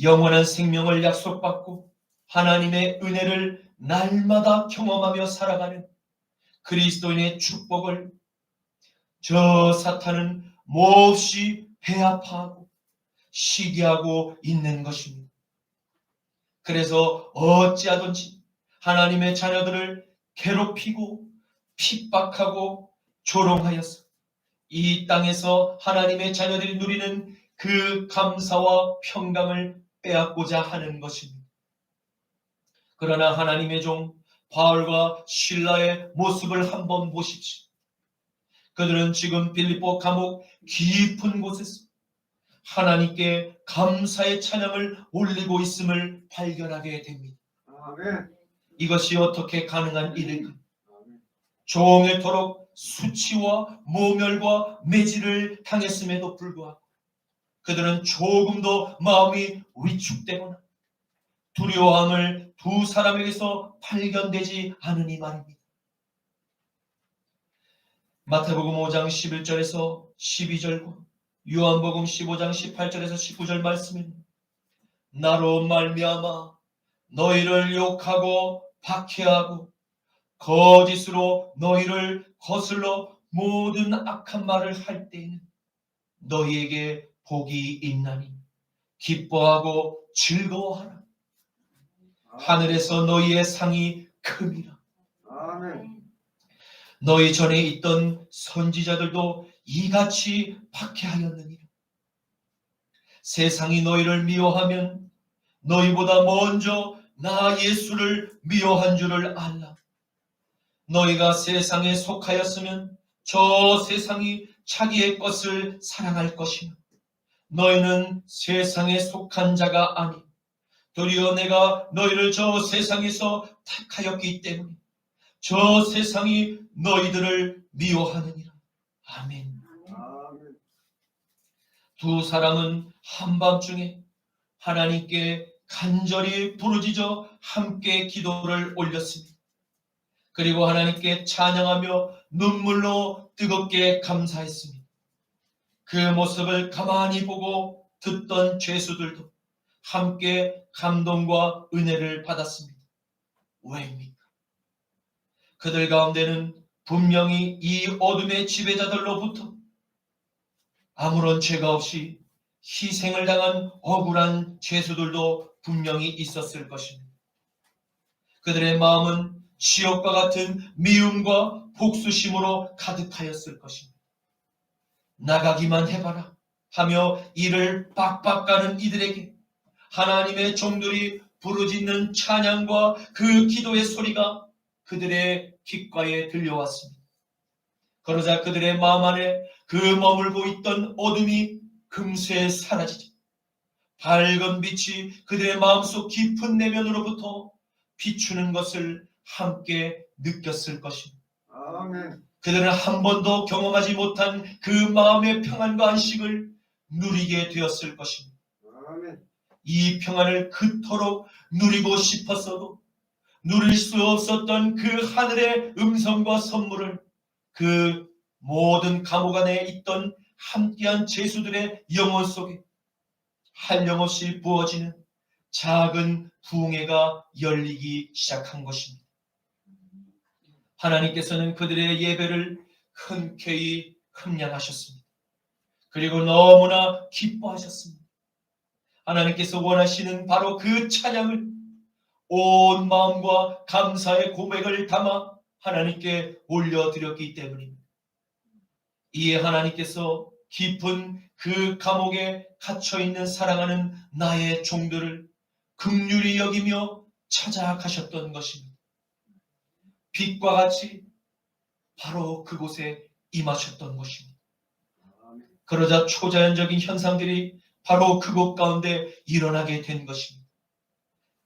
영원한 생명을 약속받고 하나님의 은혜를 날마다 경험하며 살아가는 그리스도인의 축복을 저 사탄은 몹시 배아파하고 시기하고 있는 것입니다. 그래서 어찌하든지 하나님의 자녀들을 괴롭히고 핍박하고 조롱하여서 이 땅에서 하나님의 자녀들이 누리는 그 감사와 평강을 빼앗고자 하는 것입니다. 그러나 하나님의 종 바울과 실라의 모습을 한번 보십시오. 그들은 지금 빌립보 감옥 깊은 곳에서 하나님께 감사의 찬양을 올리고 있음을 발견하게 됩니다. 아멘. 이것이 어떻게 가능한 일일까? 아멘. 종일토록 수치와 모멸과 매질을 당했음에도 불구하고 그들은 조금도 마음이 위축되거나 두려워함을 두 사람에게서 발견되지 않으니 말입니다. 마태복음 5장 11절에서 12절과 요한복음 15장 18절에서 19절 말씀은 나로 말미암아 너희를 욕하고 박해하고 거짓으로 너희를 거슬러 모든 악한 말을 할 때에는 너희에게 복이 있나니 기뻐하고 즐거워하라. 하늘에서 너희의 상이 큼이라. 아멘. 너희 전에 있던 선지자들도 이같이 박해하였느니라. 세상이 너희를 미워하면 너희보다 먼저 나 예수를 미워한 줄을 알라. 너희가 세상에 속하였으면 저 세상이 자기의 것을 사랑할 것이나 너희는 세상에 속한 자가 아니 도리어 내가 너희를 저 세상에서 택하였기 때문에 저 세상이 너희들을 미워하느니라. 아멘. 아멘. 두 사람은 한밤중에 하나님께 간절히 부르짖어 함께 기도를 올렸습니다. 그리고 하나님께 찬양하며 눈물로 뜨겁게 감사했습니다. 그 모습을 가만히 보고 듣던 죄수들도 함께 감동과 은혜를 받았습니다. 왜입니까? 그들 가운데는 분명히 이 어둠의 지배자들로부터 아무런 죄가 없이 희생을 당한 억울한 죄수들도 분명히 있었을 것입니다. 그들의 마음은 지옥과 같은 미움과 복수심으로 가득하였을 것입니다. 나가기만 해봐라 하며 이를 빡빡 가는 이들에게 하나님의 종들이 부르짖는 찬양과 그 기도의 소리가 그들의 귓가에 들려왔습니다. 그러자 그들의 마음 안에 그 머물고 있던 어둠이 금세 사라지자 밝은 빛이 그들의 마음속 깊은 내면으로부터 비추는 것을 함께 느꼈을 것입니다. 아멘. 그들은 한 번도 경험하지 못한 그 마음의 평안과 안식을 누리게 되었을 것입니다. 아멘. 이 평안을 그토록 누리고 싶었어도 누릴 수 없었던 그 하늘의 음성과 선물을 그 모든 감옥 안에 있던 함께한 죄수들의 영혼 속에 한량없이 부어지는 작은 부흥회가 열리기 시작한 것입니다. 하나님께서는 그들의 예배를 흔쾌히 흠량하셨습니다. 그리고 너무나 기뻐하셨습니다. 하나님께서 원하시는 바로 그 찬양을 온 마음과 감사의 고백을 담아 하나님께 올려드렸기 때문입니다. 이에 하나님께서 깊은 그 감옥에 갇혀있는 사랑하는 나의 종들을 긍휼히 여기며 찾아가셨던 것입니다. 빛과 같이 바로 그곳에 임하셨던 것입니다. 아멘. 그러자 초자연적인 현상들이 바로 그곳 가운데 일어나게 된 것입니다.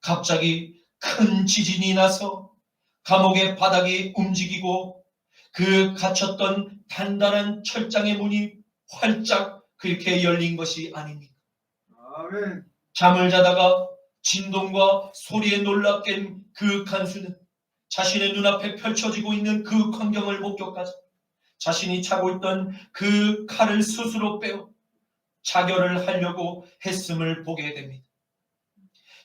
갑자기 큰 지진이 나서 감옥의 바닥이 움직이고 그 갇혔던 단단한 철장의 문이 활짝 그렇게 열린 것이 아닙니까? 아멘. 잠을 자다가 진동과 소리에 놀라 깬 그 간수는 자신의 눈앞에 펼쳐지고 있는 그 광경을 목격하자 자신이 차고 있던 그 칼을 스스로 빼어 자결을 하려고 했음을 보게 됩니다.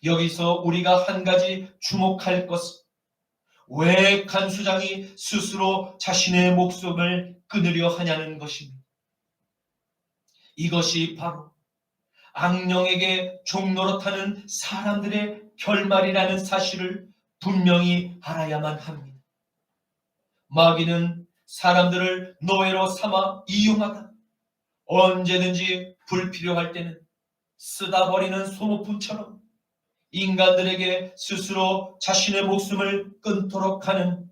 여기서 우리가 한 가지 주목할 것은 왜 간수장이 스스로 자신의 목숨을 끊으려 하냐는 것입니다. 이것이 바로 악령에게 종노릇하는 사람들의 결말이라는 사실을 분명히 알아야만 합니다. 마귀는 사람들을 노예로 삼아 이용하다 언제든지 불필요할 때는 쓰다 버리는 소모품처럼 인간들에게 스스로 자신의 목숨을 끊도록 하는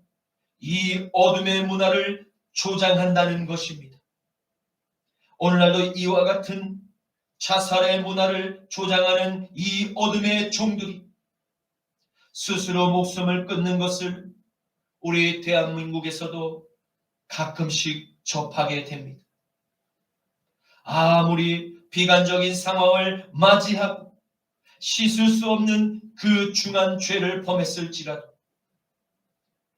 이 어둠의 문화를 조장한다는 것입니다. 오늘날도 이와 같은 자살의 문화를 조장하는 이 어둠의 종들이 스스로 목숨을 끊는 것을 우리 대한민국에서도 가끔씩 접하게 됩니다. 아무리 비관적인 상황을 맞이하고 씻을 수 없는 그 중한 죄를 범했을지라도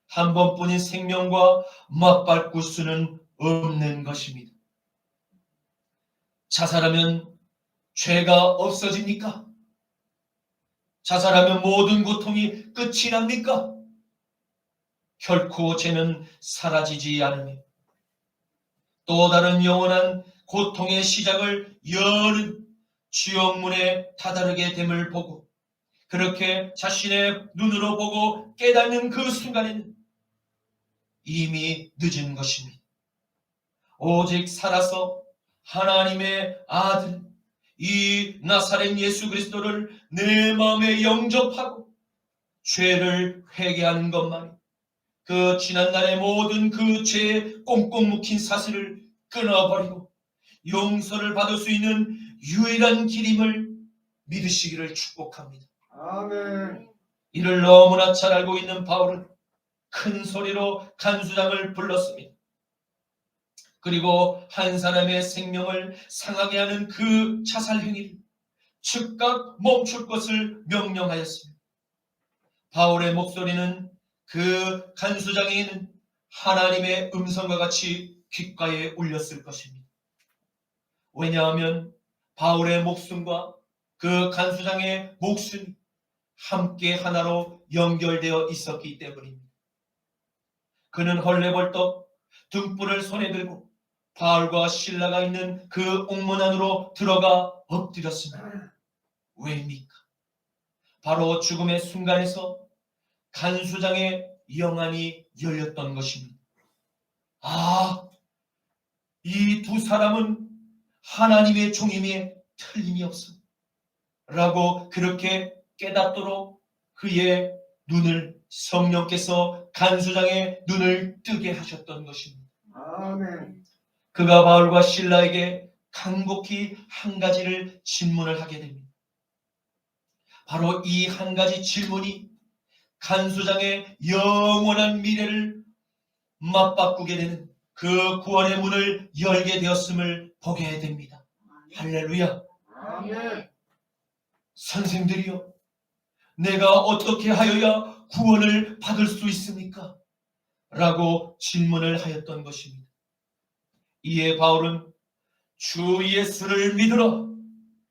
한 번뿐인 생명과 맞바꿀 수는 없는 것입니다. 자살하면 죄가 없어집니까? 자살하면 모든 고통이 끝이 납니까? 결코 죄는 사라지지 않으며 또 다른 영원한 고통의 시작을 여는 지옥문에 다다르게 됨을 보고 그렇게 자신의 눈으로 보고 깨닫는 그 순간에는 이미 늦은 것입니다. 오직 살아서 하나님의 아들 이 나사렛 예수 그리스도를 내 마음에 영접하고 죄를 회개하는 것만이 그 지난날의 모든 그 죄에 꽁꽁 묵힌 사슬을 끊어버리고 용서를 받을 수 있는 유일한 길임을 믿으시기를 축복합니다. 아멘. 이를 너무나 잘 알고 있는 바울은 큰 소리로 간수장을 불렀습니다. 그리고 한 사람의 생명을 상하게 하는 그 자살 행위를 즉각 멈출 것을 명령하였습니다. 바울의 목소리는 그 간수장에게는 하나님의 음성과 같이 귓가에 울렸을 것입니다. 왜냐하면 바울의 목숨과 그 간수장의 목숨이 함께 하나로 연결되어 있었기 때문입니다. 그는 헐레벌떡 등불을 손에 들고 바울과 실라가 있는 그 옥문 안으로 들어가 엎드렸습니다. 왜입니까? 바로 죽음의 순간에서 간수장의 영안이 열렸던 것입니다. 아, 이 두 사람은 하나님의 종임에 틀림이 없어 라고 그렇게 깨닫도록 그의 눈을 성령께서 간수장의 눈을 뜨게 하셨던 것입니다. 아멘. 그가 바울과 실라에게 간곡히 한 가지를 질문을 하게 됩니다. 바로 이 한 가지 질문이 간수장의 영원한 미래를 맞바꾸게 되는 그 구원의 문을 열게 되었음을 보게 됩니다. 할렐루야. 아멘. 선생들이여, 내가 어떻게 하여야 구원을 받을 수 있습니까? 라고 질문을 하였던 것입니다. 이에 바울은 주 예수를 믿으라.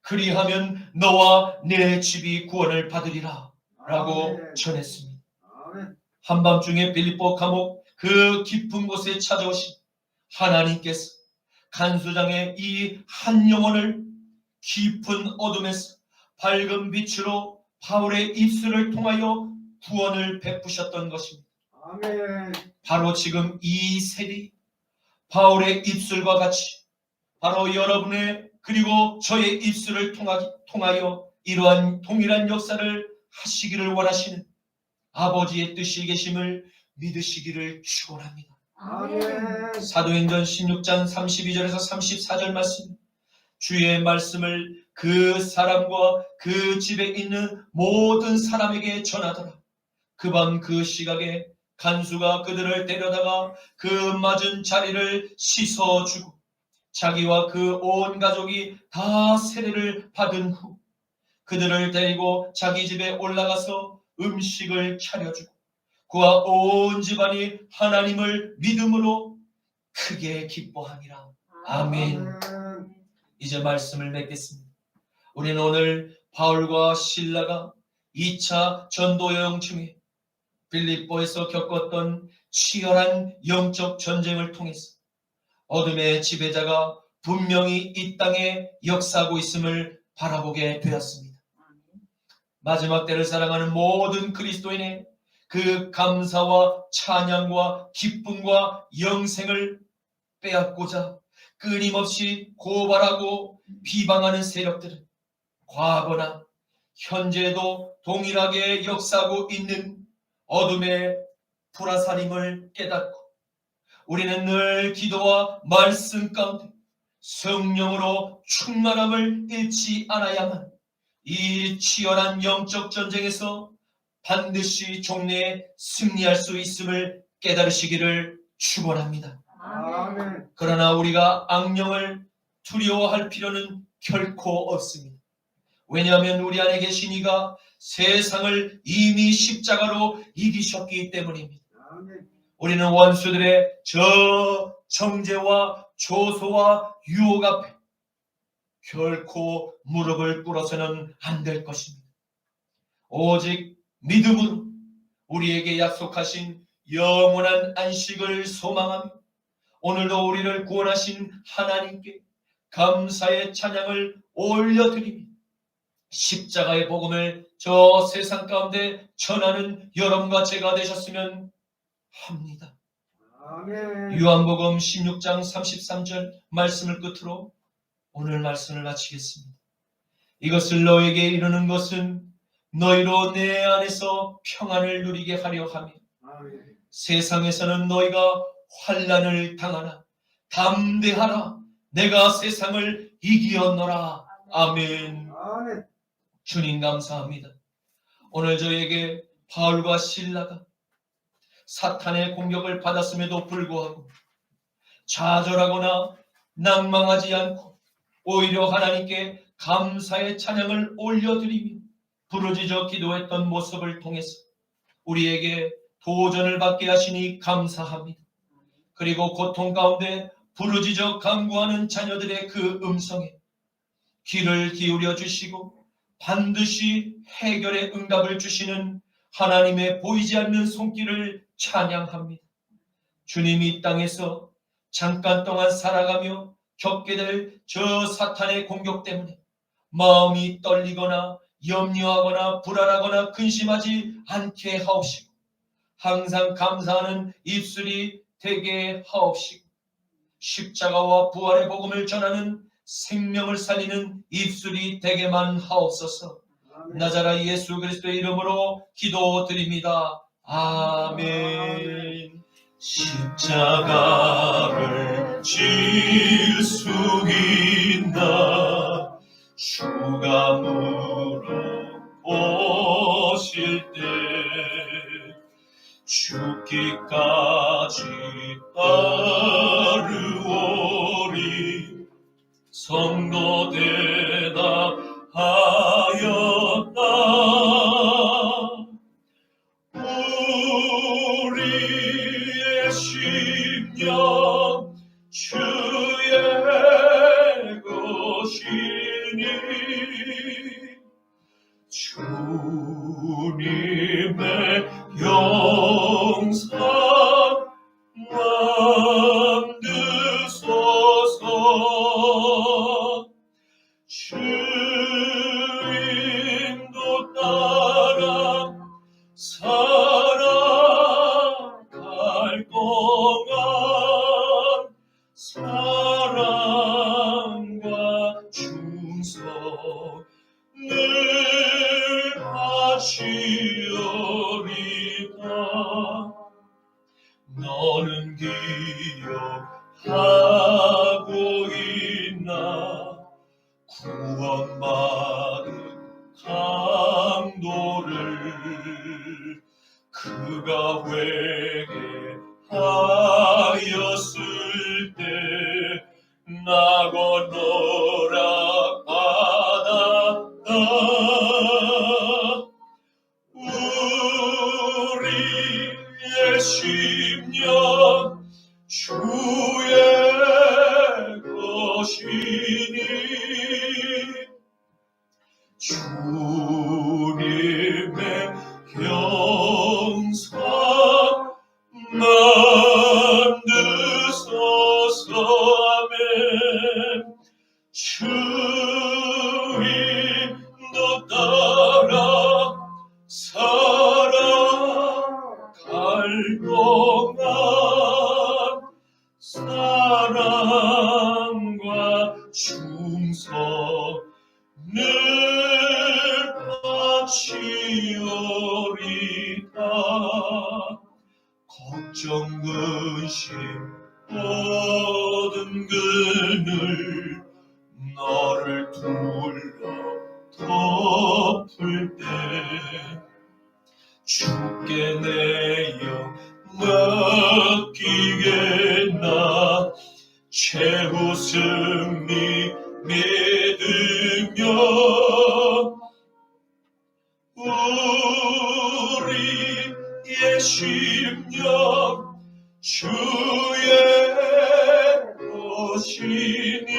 그리하면 너와 내 집이 구원을 받으리라 라고 아멘. 전했습니다. 아멘. 한밤중에 빌립보 감옥 그 깊은 곳에 찾아오신 하나님께서 간수장의 이 한 영혼을 깊은 어둠에서 밝은 빛으로 바울의 입술을 통하여 구원을 베푸셨던 것입니다. 아멘. 바로 지금 이 세리 바울의 입술과 같이 바로 여러분의 그리고 저의 입술을 통하여 이러한 동일한 역사를 하시기를 원하시는 아버지의 뜻이 계심을 믿으시기를 축원합니다. 아멘. 사도행전 16장 32절에서 34절 말씀, 주의 말씀을 그 사람과 그 집에 있는 모든 사람에게 전하더라. 그 밤 그 시각에 간수가 그들을 데려다가 그 맞은 자리를 씻어주고 자기와 그 온 가족이 다 세례를 받은 후 그들을 데리고 자기 집에 올라가서 음식을 차려주고 그와 온 집안이 하나님을 믿음으로 크게 기뻐하니라. 아멘. 이제 말씀을 맺겠습니다. 우리는 오늘 바울과 실라가 2차 전도 여행 중에 빌립보에서 겪었던 치열한 영적 전쟁을 통해서 어둠의 지배자가 분명히 이 땅에 역사하고 있음을 바라보게 되었습니다. 마지막 때를 사랑하는 모든 그리스도인의 그 감사와 찬양과 기쁨과 영생을 빼앗고자 끊임없이 고발하고 비방하는 세력들은 과거나 현재도 동일하게 역사하고 있는 어둠의 불화살임을 깨닫고 우리는 늘 기도와 말씀 가운데 성령으로 충만함을 잃지 않아야만 이 치열한 영적 전쟁에서 반드시 종래에 승리할 수 있음을 깨달으시기를 축원합니다. 아멘. 그러나 우리가 악령을 두려워할 필요는 결코 없습니다. 왜냐하면 우리 안에 계신 이가 세상을 이미 십자가로 이기셨기 때문입니다. 아멘. 우리는 원수들의 저 정죄와 조소와 유혹 앞에 결코 무릎을 꿇어서는 안 될 것입니다. 오직 믿음으로 우리에게 약속하신 영원한 안식을 소망하며 오늘도 우리를 구원하신 하나님께 감사의 찬양을 올려드리며 십자가의 복음을 저 세상 가운데 전하는 여러분과 제가 되셨으면 합니다. 아멘. 요한복음 16장 33절 말씀을 끝으로 오늘 말씀을 마치겠습니다. 이것을 너에게 이루는 것은 너희로 내 안에서 평안을 누리게 하려 하며 아멘. 세상에서는 너희가 환난을 당하나 담대하라 내가 세상을 이기었노라. 아멘. 아멘. 주님 감사합니다. 오늘 저에게 바울과 실라가 사탄의 공격을 받았음에도 불구하고 좌절하거나 낭망하지 않고 오히려 하나님께 감사의 찬양을 올려드리며 부르짖어 기도했던 모습을 통해서 우리에게 도전을 받게 하시니 감사합니다. 그리고 고통 가운데 부르짖어 간구하는 자녀들의 그 음성에 귀를 기울여 주시고 반드시 해결의 응답을 주시는 하나님의 보이지 않는 손길을 찬양합니다. 주님이 이 땅에서 잠깐 동안 살아가며 겪게 될 저 사탄의 공격 때문에 마음이 떨리거나 염려하거나 불안하거나 근심하지 않게 하옵시고 항상 감사하는 입술이 되게 하옵시고 십자가와 부활의 복음을 전하는 생명을 살리는 입술이 되게만 하옵소서. 나자라 예수 그리스도의 이름으로 기도드립니다. 아멘. 십자가를 질 수 있나 주가 물어보실 때 죽기까지 따르오리 성도 대답하였다. 우리의 심령 주의 것이니 주님의 영상 만드소서. 주인도 따라 살아갈 동안 사랑과 충성 늘 하시오리다. 너는 기억하고 있나 구원받은 강도를 그가 회개하였을 때 나 건너라 받았다. 우리의 심령 주의 것이니 주님의 형상 만드소서. 아멘. 주인도 따라 살아갈 동안 사랑과 충성 늘 바치오리다. 걱정 근심 모든 그늘 너를 둘러 덮을 때 주께 내 영 맡기겠나. 최후 승리 믿으며 우리의 심령 주의 것이니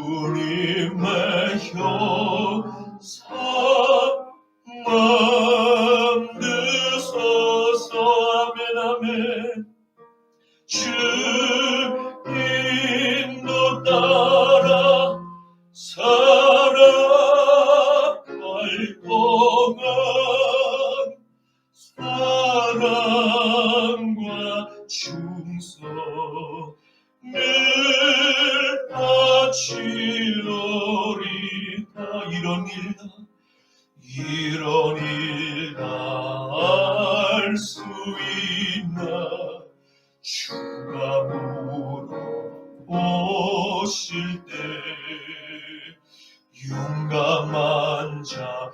주님의 형상 만드소서. 아멘 아멘. 주인도 따라 살아갈 동안 사랑과 충성 늘 바치오리다. 이런 일 다 알 수 있나. 주가 물어보실 때 용감한 자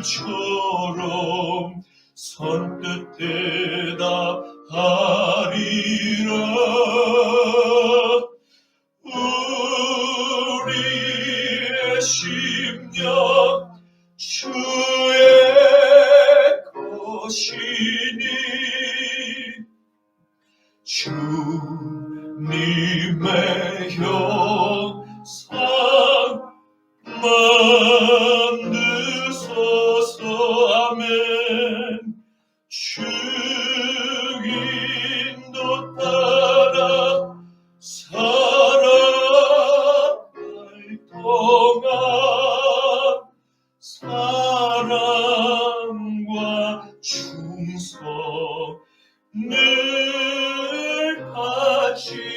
바울처럼 선뜻 대답하리라. 우리의 심령 주의 것이니 주님의 형상 만드소서. 아멘. 주인도 따라 살아갈 동안 사랑과 충성 늘 가지려리다.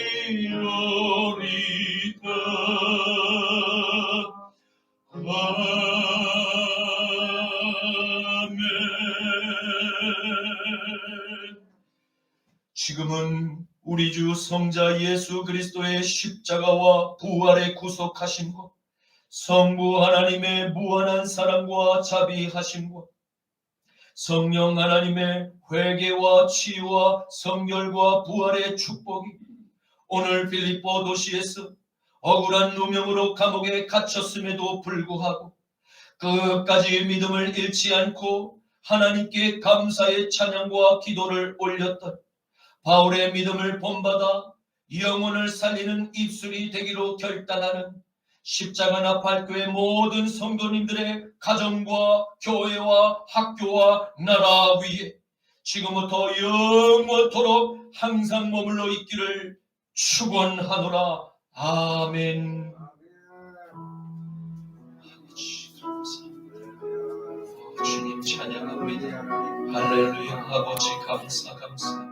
아멘. 지금은 우리 주 성자 예수 그리스도의 십자가와 부활의 구속하심과 성부 하나님의 무한한 사랑과 자비하심과 성령 하나님의 회개와 치유와 성결과 부활의 축복이 오늘 빌립보 도시에서 억울한 누명으로 감옥에 갇혔음에도 불구하고 끝까지 믿음을 잃지 않고 하나님께 감사의 찬양과 기도를 올렸던 바울의 믿음을 본받아 영혼을 살리는 입술이 되기로 결단하는 십자가 나팔교회 모든 성도님들의 가정과 교회와 학교와 나라 위에 지금부터 영원토록 항상 머물러 있기를 축원하노라. 아멘. 주님 찬양합니다. 할렐루야. 아버지 감사.